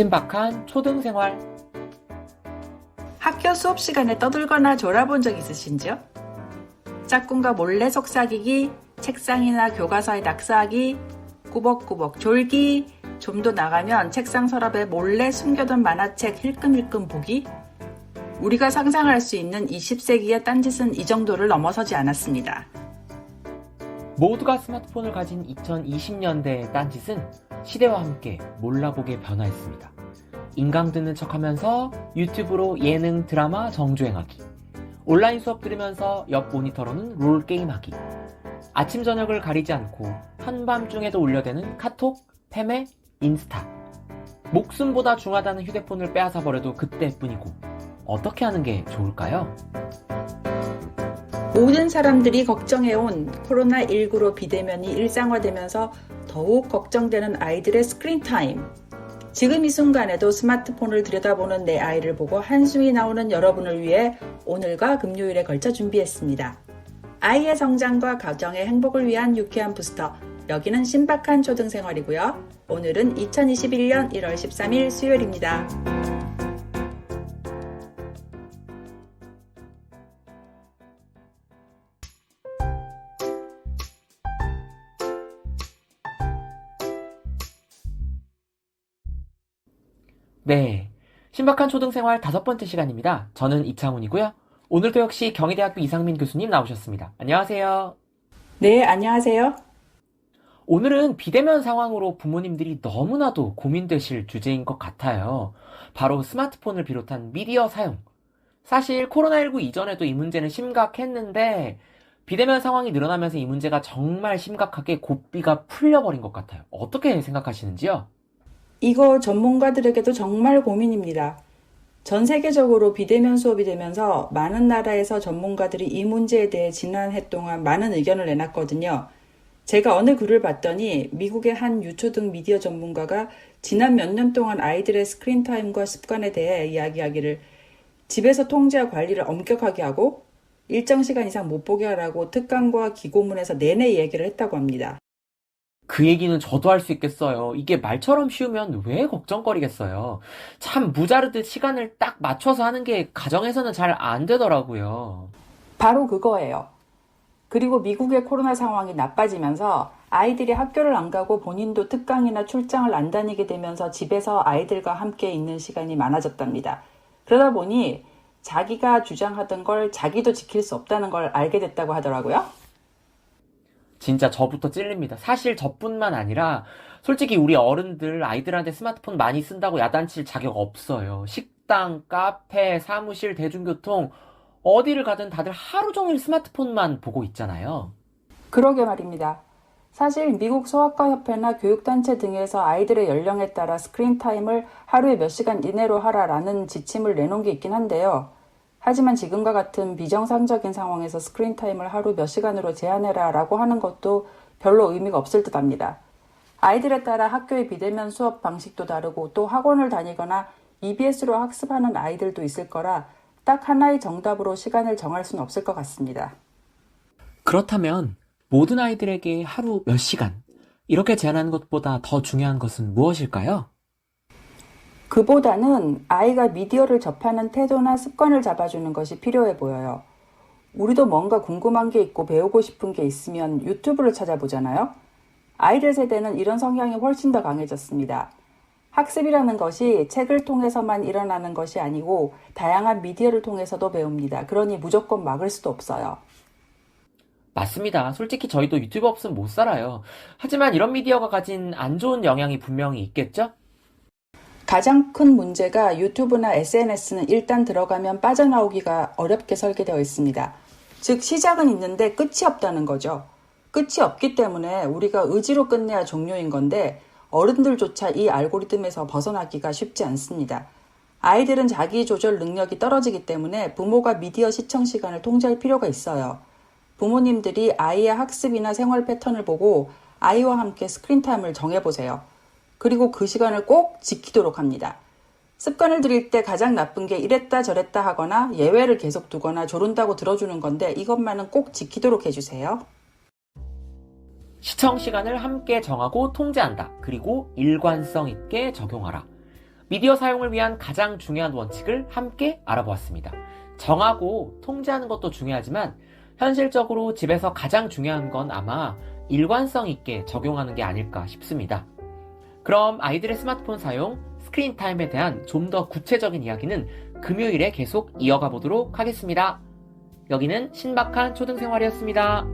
신박한 초등생활. 학교 수업 시간에 떠들거나 졸아본 적 있으신지요? 짝꿍과 몰래 속삭이기, 책상이나 교과서에 낙서하기, 꾸벅꾸벅 졸기, 좀 더 나가면 책상 서랍에 몰래 숨겨둔 만화책 힐끔힐끔 보기. 우리가 상상할 수 있는 20세기의 딴짓은 이 정도를 넘어서지 않았습니다. 모두가 스마트폰을 가진 2020년대의 딴짓은 시대와 함께 몰라보게 변화했습니다. 인강 듣는 척하면서 유튜브로 예능, 드라마 정주행하기, 온라인 수업 들으면서 옆 모니터로는 롤게임하기, 아침 저녁을 가리지 않고 한밤중에도 울려대는 카톡, 페메, 인스타. 목숨보다 중하다는 휴대폰을 빼앗아버려도 그때뿐이고 어떻게 하는 게 좋을까요? 모든 사람들이 걱정해온 코로나19로 비대면이 일상화되면서 더욱 걱정되는 아이들의 스크린타임. 지금 이 순간에도 스마트폰을 들여다보는 내 아이를 보고 한숨이 나오는 여러분을 위해 오늘과 금요일에 걸쳐 준비했습니다. 아이의 성장과 가정의 행복을 위한 유쾌한 부스터. 여기는 신박한 초등생활이고요. 오늘은 2021년 1월 13일 수요일입니다. 네, 신박한 초등생활 5번째 시간입니다. 저는 이창훈이고요. 오늘도 역시 경희대학교 이상민 교수님 나오셨습니다. 안녕하세요. 네, 안녕하세요. 오늘은 비대면 상황으로 부모님들이 너무나도 고민되실 주제인 것 같아요. 바로 스마트폰을 비롯한 미디어 사용. 사실 코로나19 이전에도 이 문제는 심각했는데 비대면 상황이 늘어나면서 이 문제가 정말 심각하게 고삐가 풀려버린 것 같아요. 어떻게 생각하시는지요? 이거 전문가들에게도 정말 고민입니다. 전 세계적으로 비대면 수업이 되면서 많은 나라에서 전문가들이 이 문제에 대해 지난 해 동안 많은 의견을 내놨거든요. 제가 어느 글을 봤더니 미국의 한 유초등 미디어 전문가가 지난 몇 년 동안 아이들의 스크린 타임과 습관에 대해 이야기하기를 집에서 통제와 관리를 엄격하게 하고 일정 시간 이상 못 보게 하라고 특강과 기고문에서 내내 얘기를 했다고 합니다. 그 얘기는 저도 할 수 있겠어요. 이게 말처럼 쉬우면 왜 걱정거리겠어요. 참 무자르듯 시간을 딱 맞춰서 하는 게 가정에서는 잘 안 되더라고요. 바로 그거예요. 그리고 미국의 코로나 상황이 나빠지면서 아이들이 학교를 안 가고 본인도 특강이나 출장을 안 다니게 되면서 집에서 아이들과 함께 있는 시간이 많아졌답니다. 그러다 보니 자기가 주장하던 걸 자기도 지킬 수 없다는 걸 알게 됐다고 하더라고요. 진짜 저부터 찔립니다. 사실 저뿐만 아니라 솔직히 우리 어른들 아이들한테 스마트폰 많이 쓴다고 야단칠 자격 없어요. 식당, 카페, 사무실, 대중교통 어디를 가든 다들 하루 종일 스마트폰만 보고 있잖아요. 그러게 말입니다. 사실 미국 소아과 협회나 교육단체 등에서 아이들의 연령에 따라 스크린 타임을 하루에 몇 시간 이내로 하라라는 지침을 내놓은 게 있긴 한데요. 하지만 지금과 같은 비정상적인 상황에서 스크린 타임을 하루 몇 시간으로 제한해라 라고 하는 것도 별로 의미가 없을 듯 합니다. 아이들에 따라 학교의 비대면 수업 방식도 다르고 또 학원을 다니거나 EBS로 학습하는 아이들도 있을 거라 딱 하나의 정답으로 시간을 정할 수는 없을 것 같습니다. 그렇다면 모든 아이들에게 하루 몇 시간 이렇게 제한하는 것보다 더 중요한 것은 무엇일까요? 그보다는 아이가 미디어를 접하는 태도나 습관을 잡아주는 것이 필요해 보여요. 우리도 뭔가 궁금한 게 있고 배우고 싶은 게 있으면 유튜브를 찾아보잖아요. 아이들 세대는 이런 성향이 훨씬 더 강해졌습니다. 학습이라는 것이 책을 통해서만 일어나는 것이 아니고 다양한 미디어를 통해서도 배웁니다. 그러니 무조건 막을 수도 없어요. 맞습니다. 솔직히 저희도 유튜브 없으면 못 살아요. 하지만 이런 미디어가 가진 안 좋은 영향이 분명히 있겠죠? 가장 큰 문제가 유튜브나 SNS는 일단 들어가면 빠져나오기가 어렵게 설계되어 있습니다. 즉 시작은 있는데 끝이 없다는 거죠. 끝이 없기 때문에 우리가 의지로 끝내야 종료인 건데 어른들조차 이 알고리즘에서 벗어나기가 쉽지 않습니다. 아이들은 자기 조절 능력이 떨어지기 때문에 부모가 미디어 시청 시간을 통제할 필요가 있어요. 부모님들이 아이의 학습이나 생활 패턴을 보고 아이와 함께 스크린타임을 정해보세요. 그리고 그 시간을 꼭 지키도록 합니다. 습관을 들일 때 가장 나쁜 게 이랬다 저랬다 하거나 예외를 계속 두거나 조른다고 들어주는 건데 이것만은 꼭 지키도록 해주세요. 시청 시간을 함께 정하고 통제한다. 그리고 일관성 있게 적용하라. 미디어 사용을 위한 가장 중요한 원칙을 함께 알아보았습니다. 정하고 통제하는 것도 중요하지만 현실적으로 집에서 가장 중요한 건 아마 일관성 있게 적용하는 게 아닐까 싶습니다. 그럼 아이들의 스마트폰 사용, 스크린 타임에 대한 좀 더 구체적인 이야기는 금요일에 계속 이어가 보도록 하겠습니다. 여기는 신박한 초등생활이었습니다.